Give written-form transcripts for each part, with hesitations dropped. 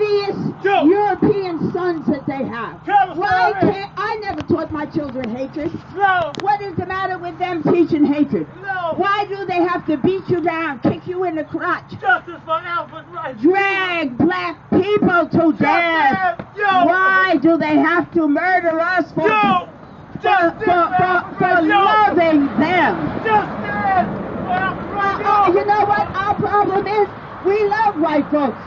envious European sons that they have. Why can't I never taught my children hatred? No. What is the matter with them teaching hatred? No. Why do they have to beat you down, kick you in the crotch, Justice for Alfred Wright. drag black people to death? Why do they have to murder us for loving them? You know what our problem is? We love white folks.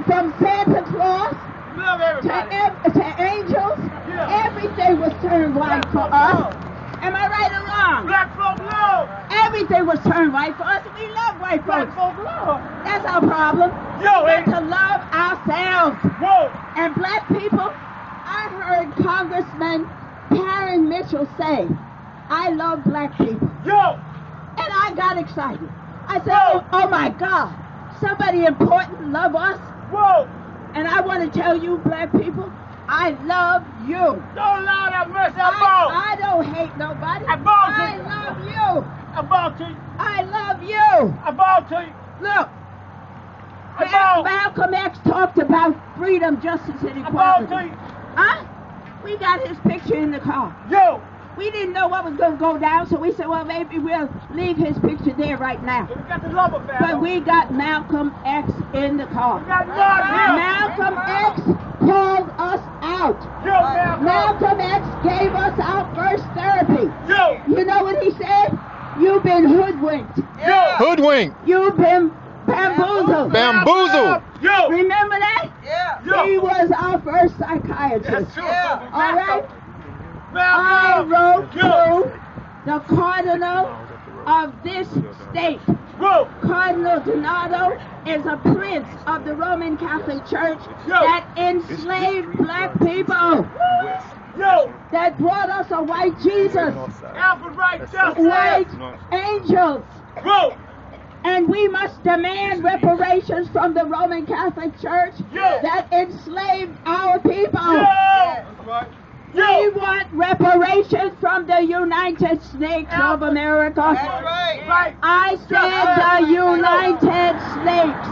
From Santa Claus to angels, everything was turned white for us. Am I right or wrong? Black folk love. Everything was turned white for us. We love white folks. Black folk love. That's our problem. We got to love ourselves. And black people, I heard Congressman Karen Mitchell say, I love black people. And I got excited. I said, oh my God, somebody important love us? And I want to tell you, black people, I love you. Don't lie that mercy. I don't hate nobody. I love you. I love you. Look, Malcolm X talked about freedom, justice, and equality. Huh? We got his picture in the car. We didn't know what was going to go down, so we said, well, maybe we'll leave his picture there right now. We got the love affair. But we got Malcolm X in the car. Malcolm X called us out. Malcolm X gave us our first therapy. You know what he said? You've been hoodwinked. Hoodwinked. You've been bamboozled. Bamboozled. Remember that? He was our first psychiatrist. All right? I wrote to the Cardinal of this state. Cardinal Donato is a prince of the Roman Catholic Church that enslaved black people. That brought us a white Jesus. Alfred Wright, white angels. And we must demand reparations from the Roman Catholic Church that enslaved our people. We want reparations from the United States of America. I said the United States.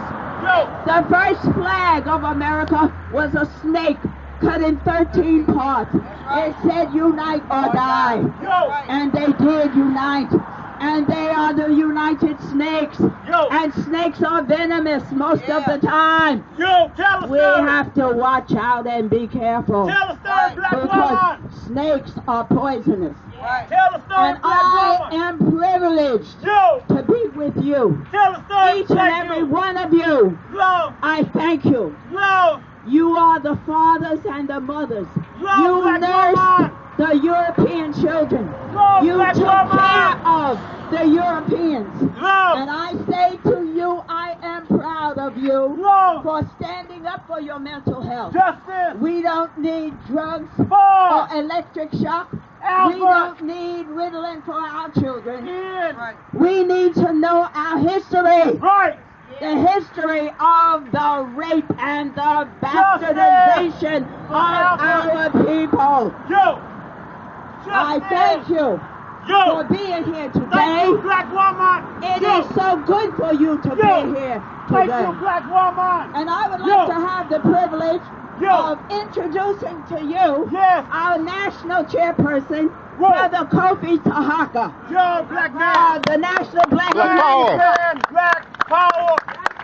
The first flag of America was a snake cut in 13 parts. It said unite or die. And they did unite. And they are the United Snakes. And snakes are venomous most of the time. We have to watch out and be careful. Because snakes are poisonous. And I am privileged to be with you. Each and every one of you. I thank you. You are the fathers and the mothers. You nursed the European children. You took care of the Europeans. And I say to you, I am proud of you for standing up for your mental health. We don't need drugs or electric shock. We don't need Ritalin for our children. We need to know our history. The history of the rape and the bastardization of our people. I thank you for being here today. Thank you, black woman. It is so good for you to be here today. Thank you, black woman. And I would like to have the privilege of introducing to you our national chairperson, Brother Kofi Tahaka. Black man. The national black power. Black power.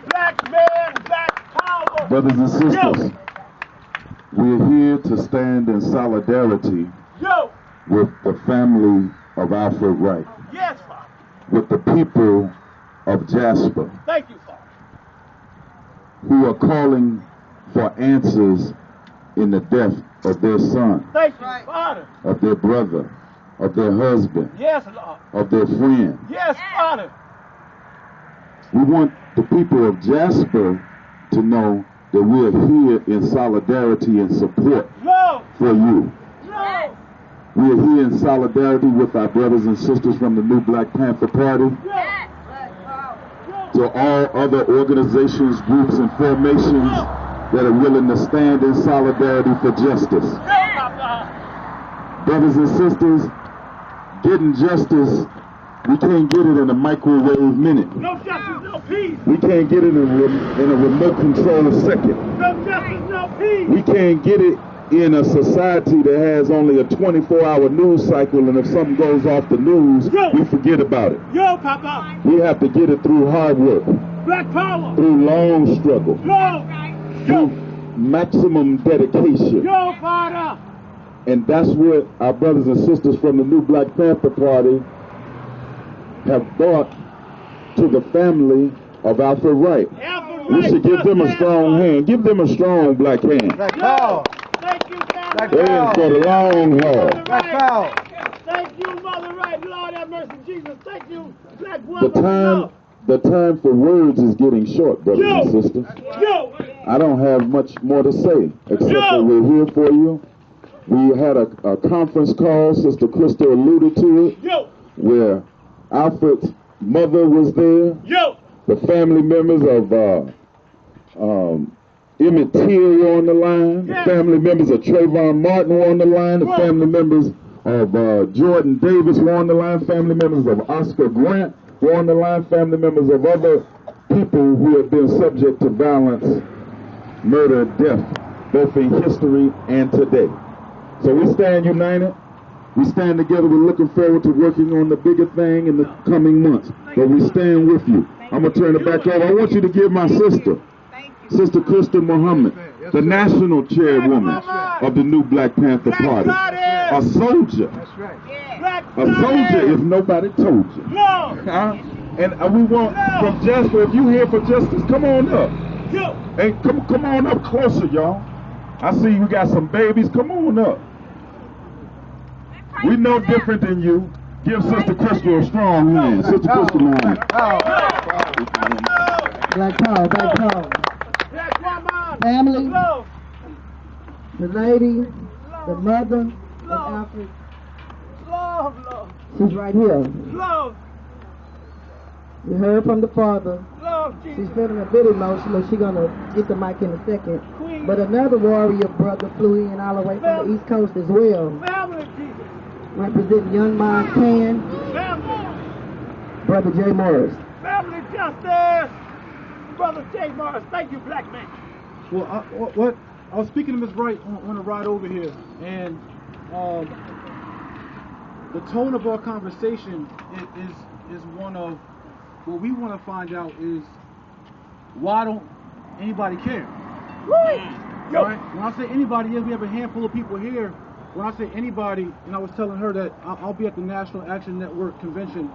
Black man, black power. Brothers and sisters, we're here to stand in solidarity with the family of Alfred Wright. Yes, Father. With the people of Jasper. Thank you, Father. Who are calling for answers in the death of their son. Thank you, Father. Of their brother. Of their husband. Yes, Lord. Of their friend. Yes, Father. We want the people of Jasper to know that we're here in solidarity and support for you. We're here in solidarity with our brothers and sisters from the new Black Panther Party. To all other organizations, groups, and formations that are willing to stand in solidarity for justice. Brothers and sisters, getting justice We can't get it in a microwave minute. No justice, no peace. We can't get it in a remote control second. No justice, no peace. We can't get it in a society that has only a 24-hour news cycle, and if something goes off the news, we forget about it. Yo, Papa. We have to get it through hard work, Black power. through long struggle, through maximum dedication. Yo, Father. And that's what our brothers and sisters from the new Black Panther Party have brought to the family of Alfred Wright. We should give them a strong hand. Give them a strong black hand. Black power. Thank you, Black They're in for the long haul. Black power. Thank you, Mother Wright. Lord have mercy, Jesus. Thank you, Black woman. The time for words is getting short, brothers and sisters. I don't have much more to say, except that we're here for you. We had a conference call, Sister Krista alluded to it, where Alfred's mother was there. The family members of Emmett Till were on the line. The family members of Trayvon Martin were on the line. The family members of Jordan Davis were on the line. Family members of Oscar Grant were on the line. Family members of other people who have been subject to violence, murder, death, both in history and today. So we stand united. We stand together. We're looking forward to working on the bigger thing in the coming months. But we stand with you. I'm going to turn it back over. I want you to give my sister, Sister Krista Muhammad, the national chairwoman of the new Black Panther Party, a soldier. A soldier if nobody told you. And we want from Jasper, if you here for justice, come on up. And come on up closer, y'all. I see you got some babies. Come on up. We know different than you. Give Sister Krista a strong hand. Sister Krista Muhammad. Black power, black power. Family, the lady, the mother of Alfred. She's right here. We heard from the father. She's feeling a bit emotional. She's going to get the mic in a second. But another warrior brother flew in all the way from the East Coast as well. Representing Young Minds Can. Brother J. Morris. Family justice. Brother J. Morris. Thank you, black man. Well, I was speaking to Ms. Wright on the ride over here, and the tone of our conversation is one of what we want to find out is why don't anybody care? Right? When I say anybody, yes, we have a handful of people here. When I say anybody, and I was telling her that I'll be at the National Action Network convention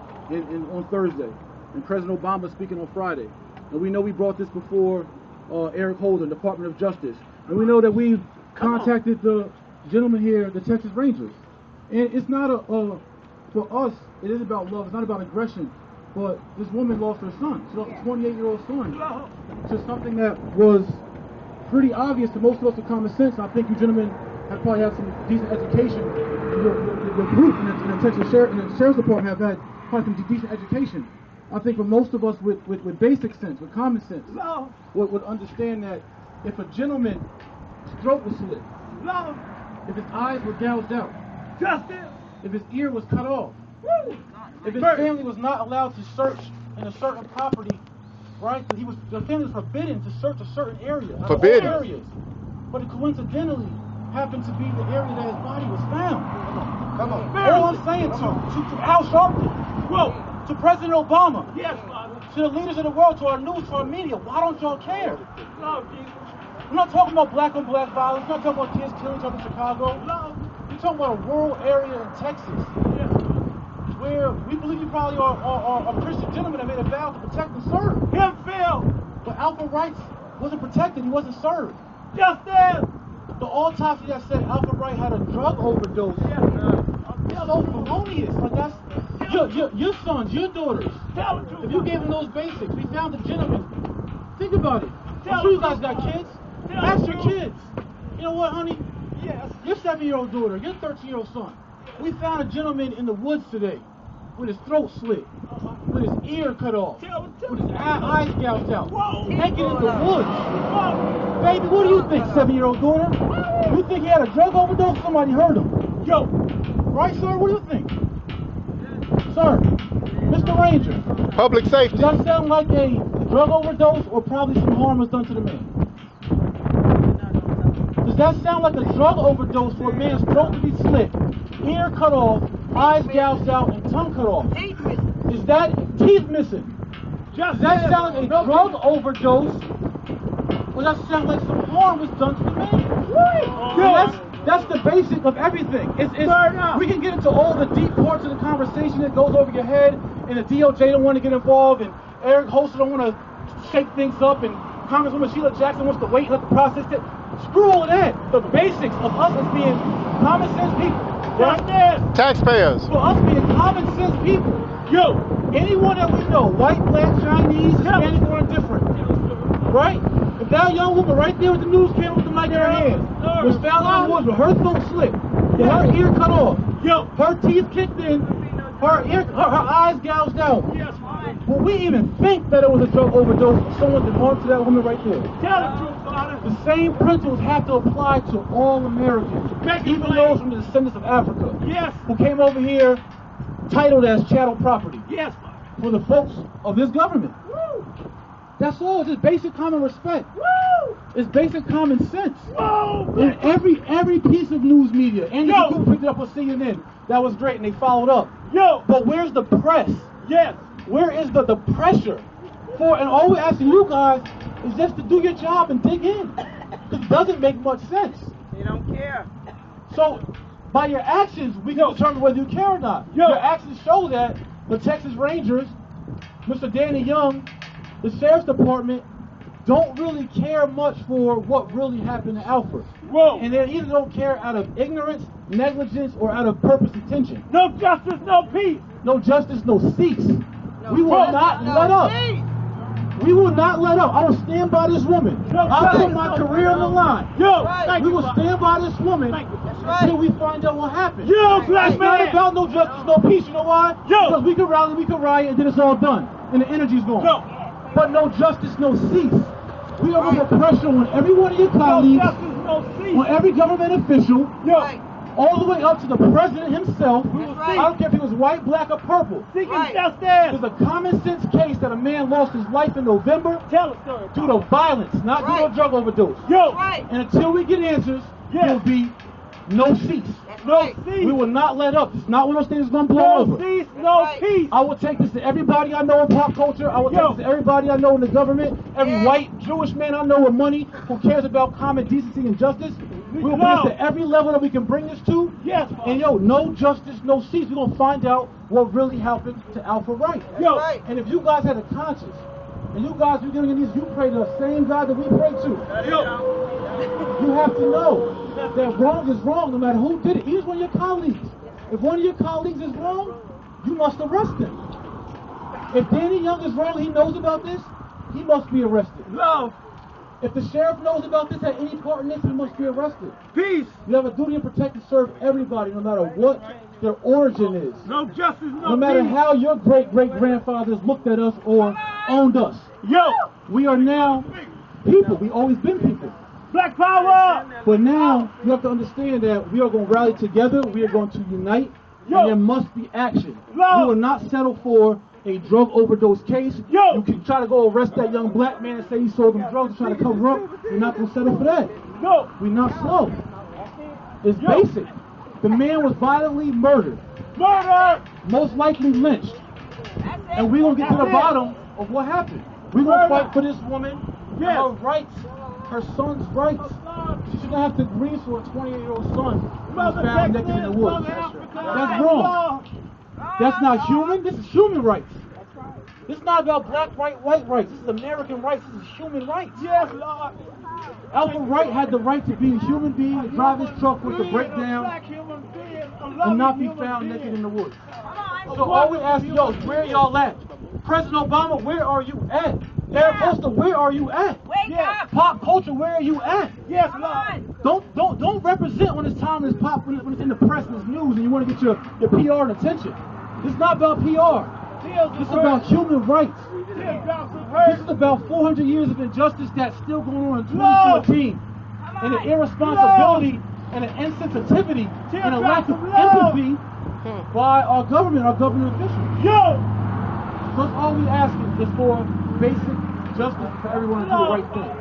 on Thursday, and President Obama speaking on Friday. And we know we brought this before Eric Holden, Department of Justice. And we know that we've contacted the gentleman here, the Texas Rangers. And it's not for us, it is about love, it's not about aggression. But this woman lost her son. She lost a 28-year-old son to something that was pretty obvious to most of us with common sense. And I think you gentlemen have probably had some decent education. Your group in the Texas Sheriff's Department have had probably some decent education. I think for most of us with basic sense, with common sense, would understand that if a gentleman's throat was slit, if his eyes were gouged out, if his ear was cut off, if his family was not allowed to search in a certain property, right? The family was forbidden to search a certain area. Forbidden. Areas, but it coincidentally happened to be the area that his body was found. Come on. All I'm saying to Al Sharpton, to President Obama, to the leaders of the world, to our news, to our media, why don't y'all care? We're not talking about black on black violence. We're not talking about kids killing each other in Chicago. We're talking about a rural area in Texas where we believe you probably are a Christian gentleman that made a vow to protect and serve. But Alfred Wright wasn't protected. He wasn't served. The autopsy that said Alfred Wright had a drug overdose. It's so felonious. Like that's your sons, your daughters. If you gave them those basics, we found a gentleman. Think about it. I'm sure you guys got kids. Ask your kids. You know what, honey? Your 7-year-old daughter, your 13-year-old son. We found a gentleman in the woods today with his throat slit, with his ear cut off, with his eyes gouged out, naked in the woods. Baby, what do you think, 7-year-old daughter? You think he had a drug overdose? Somebody hurt him. Right, sir? What do you think? Sir, Mr. Ranger. Public safety. Does that sound like a drug overdose or probably some harm was done to the man? Does that sound like a drug overdose for a man's throat to be slit, ear cut off, eyes gouged out, and tongue cut off? Is that teeth missing? Does that sound like a drug overdose? Or does that sound like some harm was done to the man? That's the basic of everything. We can get into all the deep parts of the conversation that goes over your head, and the DOJ don't want to get involved, and Eric Holster don't want to shake things up, and Congresswoman Sheila Jackson wants to wait and let the process sit. Screw all of that. The basics of us as being common sense people, right there. Taxpayers. For us being common sense people, anyone that we know, white, black, Chinese, Hispanic, or indifferent, right? If that young woman right there with the news camera with the mic in her hand was found in the woods with her throat slit, her ear cut off, her teeth kicked in, her eyes gouged out, will we even think that it was a drug overdose or someone did harm to that woman right there? Tell the truth, Father. The same principles have to apply to all Americans, even those from the descendants of Africa, who came over here titled as chattel property for the folks of this government. That's all. It's just basic common respect. It's basic common sense. And every piece of news media, and you picked it up on CNN. That was great, and they followed up. But where's the press? Where is the pressure for? And all we're asking you guys is just to do your job and dig in, because it doesn't make much sense. They don't care. So by your actions, we can determine whether you care or not. Your actions show that the Texas Rangers, Mr. Danny Young, the Sheriff's Department don't really care much for what really happened to Alfred. And they either don't care out of ignorance, negligence, or out of purpose intention. No justice, no peace. No justice, no cease. We will not let up. We will not let up. I will stand by this woman. I'll put my career on the line. We will stand by this woman until we find out what happened. It's not about no justice, no peace. You know why? Because we can rally, we can riot, and then it's all done. And the energy's gone. But no justice, no cease. We are going to put pressure on every one of your colleagues, on every government official, all the way up to the president himself. I don't care if he was white, black, or purple. There's a common sense case that a man lost his life in November due to violence, not due to a drug overdose. And until we get answers, there will be no cease. We will not let up. It's not one of those things that's going to blow over. Peace, no peace. I will take this to everybody I know in pop culture. I will take this to everybody I know in the government. Every white Jewish man I know with money who cares about common decency and justice. We will bring this to every level that we can bring this to. And no justice, no cease. We're going to find out what really happened to Alfred Wright. And if you guys had a conscience, and you guys, you're getting these, you pray to the same God that we pray to. You have to know that wrong is wrong no matter who did it. Even one of your colleagues. If one of your colleagues is wrong, you must arrest him. If Danny Young is wrong and he knows about this, he must be arrested. If the sheriff knows about this, at any part in this, he must be arrested. Peace. You have a duty to protect and serve everybody, no matter what their origin is. No justice, no No matter peace. how your great-great-grandfathers looked at us or owned us. We are now people. We've always been people. Black power. But now, you have to understand that we are going to rally together, we are going to unite, and there must be action. We will not settle for a drug overdose case. You can try to go arrest that young black man and say he sold them drugs and try to cover up. We're not going to settle for that. We're not slow. It's basic. The man was violently murdered. Most likely lynched. And we're going to get to the bottom of what happened. We're going to fight for this woman, her rights, her son's rights. She shouldn't have to grieve for a 28-year-old son who was found naked in the woods. That's wrong. That's not human. This is human rights. This is not about black right, white rights. This is American rights. This is human rights. Lord. Alfred Wright had the right to be a human being, to drive his truck with the breakdown, and not be found naked in the woods. So all we ask y'all is, where y'all at? President Obama, where are you at? Eric Holster, where are you at? Pop culture, where are you at? Lord. Don't represent when it's time, when it's pop, when it's in the press and it's news, and you want to get your PR and attention. This is not about PR. This is about human rights. This is about 400 years of injustice that's still going on in 2014. And an irresponsibility and an insensitivity and a lack of empathy by our government officials. Because all we asking is for basic justice for everyone to do the right thing.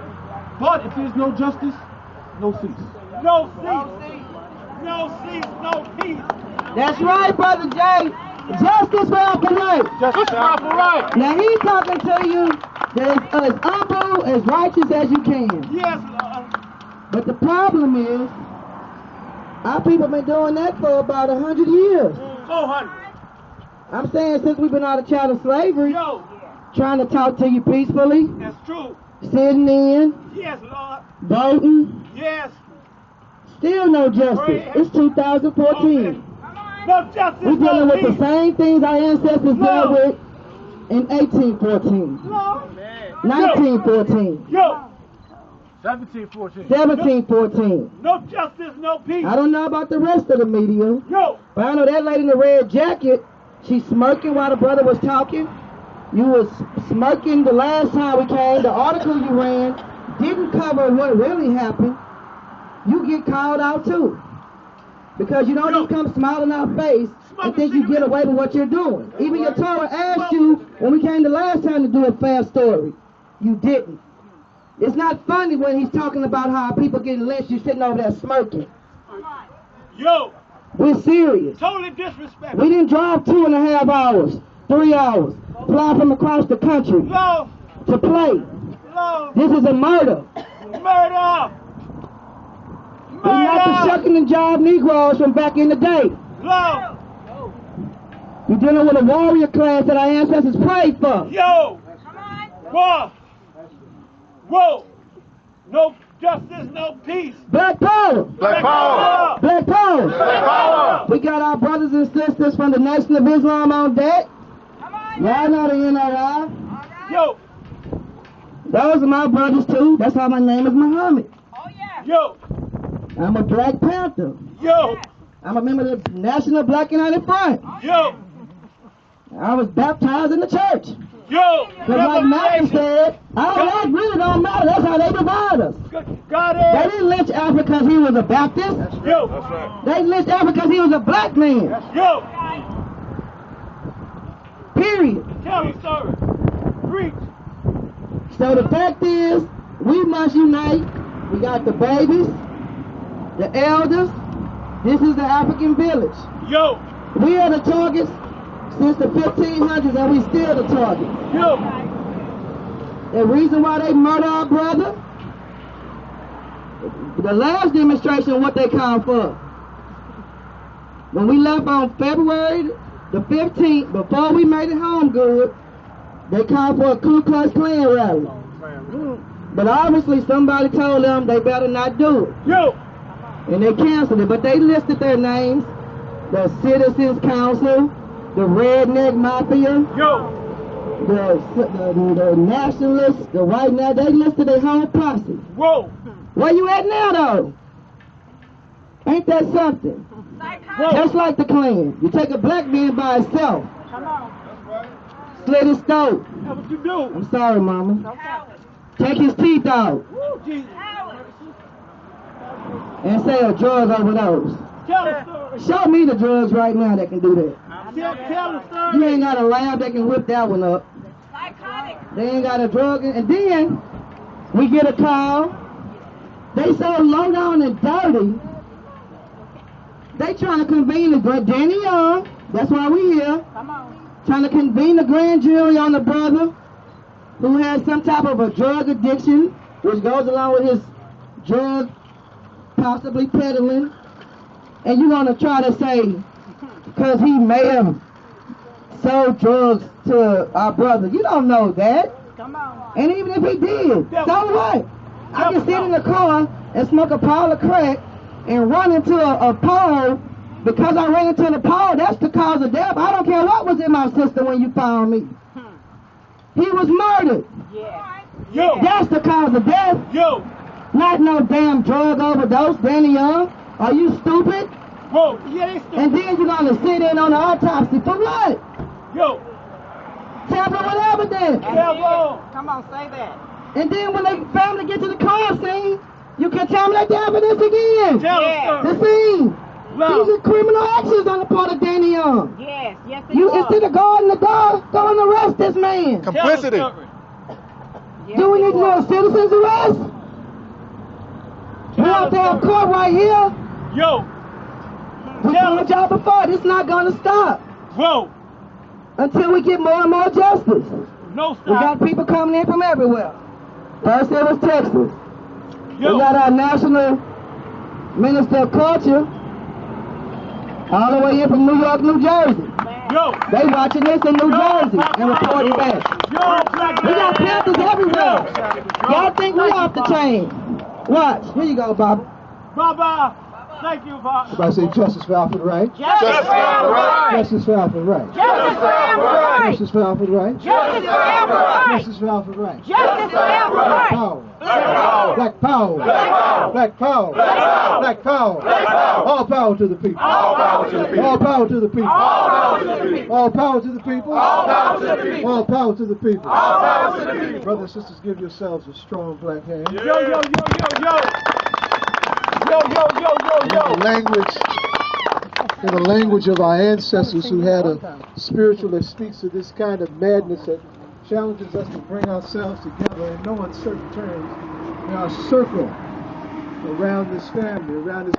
But if there's no justice, no cease. No cease. No cease, no peace. That's right, Brother Jay. Justice for Alfred Wright. Justice for Alfred Wright. Now he's talking to you that is as humble, as righteous as you can. Yes, Lord. But the problem is, our people been doing that for about 100 years. 400. I'm saying since we've been out of chattel slavery, Yo, trying to talk to you peacefully, that's true. sitting in, Yes, Lord. voting, Yes. still no justice. It's 2014. No justice, We're no dealing with peace. the same things our ancestors No. dealt with in 1814, No. 1914, Yo, 1714. 1714. no justice, no peace. I don't know about the rest of the media, Yo, but I know that lady in the red jacket, she's smirking while the brother was talking. You was smirking the last time we came. The article you ran didn't cover what really happened. You get called out too. Because you don't just come smile in our face and think you get away with what you're doing. Even your Torah asked you when we came the last time to do a fair story. You didn't. It's not funny when he's talking about how people getting lynched, you sitting over there smirking. yo, We're serious. totally disrespectful. We didn't drive 2.5 hours, 3 hours, fly from across the country Love, to play. love, This is a murder. murder. We're not the shucking and jive Negroes from back in the day. Love, We're dealing with a warrior class that our ancestors prayed for. yo, whoa, whoa, no justice, no peace. Black power. Black power. Black power. Black power. We got our brothers and sisters from the Nation of Islam on deck. Y'all know the NRI. Yo, Those are my brothers too. That's how my name is Muhammad. yo, I'm a Black Panther. yo, I'm a member of the National Black United Front. yo, I was baptized in the church. yo. Because like Malcolm said, all that really don't matter. That's how they divide us. Got They it. didn't lynch Alfred because he was a Baptist. Yo, They lynched Alfred because he was a black man. yo, Period. tell the story. Preach. So the fact is, we must unite. We got the babies, the elders. This is the African village. Yo, We are the targets since the 1500s, and we still the targets. yo, The reason why they murder our brother, the last demonstration, what they called for. When we left on February the 15th, before we made it home good, they called for a Ku Klux Klan rally. But obviously somebody told them they better not do it. yo, And they canceled it. But they listed their names. The Citizens Council, the Redneck Mafia, yo, the Nationalists, the White Now. They listed their whole posse. whoa, Where you at now though? Ain't that something? Just like the Klan. You take a black man by himself. Slit his throat. that's what you do. I'm sorry, mama. Take his teeth out Woo, Jesus. and say a drug overdose. Tell the story. Show me the drugs right now that can do that. Tell the story. You ain't got a lab that can whip that one up. They ain't got a drug. And then we get a call. They so low down and dirty. They trying to convene the grand Danny Young. That's why we here. Trying to convene the grand jury on the brother who has some type of a drug addiction, which goes along with his drug possibly peddling. And you want to try to say, because he may have sold drugs to our brother. You don't know that. And even if he did, so what? I can sit in the car and smoke a pile of crack and run into a pole. Because I ran into the pole, that's the cause of death. I don't care what was in my system when you found me. He was murdered. Yo, That's the cause of death. yo, Not no damn drug overdose, Danny Young. Are you stupid? whoa, yeah, they still. And then you're gonna sit in on the autopsy for what? Yo, Tamper with evidence. tell Come on, say that. And then when the family get to the crime scene, you contaminate the evidence again. Tell Yeah. the The story. scene. These are criminal actions on the part of Danny Young. Yes, yes, it You was. instead of guarding the door, go and arrest this man. Complicity. Yes, Do we it need to do a was. citizen's arrest? We out there in court right here. Yo, We told y'all before, this not gonna stop bro, until we get more and more justice. no We got stop. people coming in from everywhere. First it was Texas. We Yo, got our national minister of culture all the way in from New York, New Jersey. yo, They watching this in New Jersey and reporting back. yo, Black We got Panther. Panthers everywhere. Y'all think we off the chain? Watch. Here you go, Bob. Bye-bye. Thank you, Bob. Everybody say justice for Alfred Wright. Justice for Alfred Wright. Justice for Alfred Wright. Justice for Alfred Wright. Justice for Alfred Wright. Justice for Alfred Wright. Justice for Alfred Wright. Justice for Alfred Wright. Power. Black power. Black power. Black power. All power to the people. All power to the people. All power to the people. All power to the people. All power to the people. All power to the people. All power to the people. Brothers and sisters, give yourselves a strong black hand. Yo, yo, yo, yo, yo. Yo, yo, yo, yo, yo. In the language of our ancestors who had a spiritual that speaks to this kind of madness that challenges us to bring ourselves together in no uncertain terms in our circle around this family, around this.